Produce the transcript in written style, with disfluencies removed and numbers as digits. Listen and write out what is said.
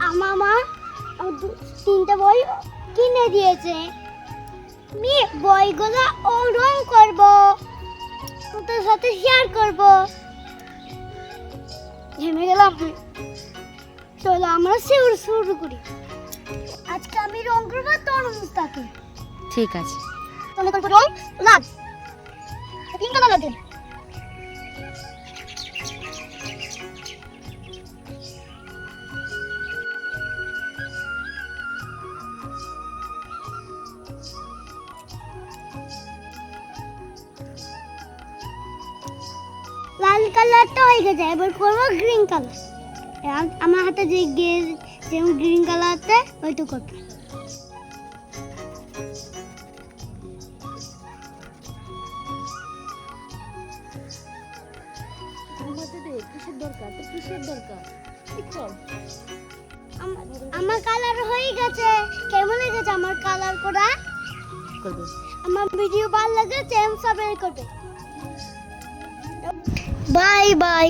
আমার মা তিনটা বই কিনে দিয়েছে। আমি বইগুলো রং করব, ওদের সাথে শেয়ার করব। ঘেমে গেলাম, চলো আমরা শুরু করি। আজকে আমি রং করবো তরমুজটাকে। ঠিক আছে। তাহলে করবো রং লাল, পিঙ্ক কালার দেন। লাল কালারটা হয়ে গেছে, এবার করবো গ্রিন কালার। আমার হাতে যে যেমন গ্রিন কালারটা ওইটা করবো। আমার কালার হয়ে গেছে। কেমন লেগেছে আমার কালার করা? আমার ভিডিও ভালো লাগে, চ্যানেল সাবস্ক্রাইব করবে। Bye bye.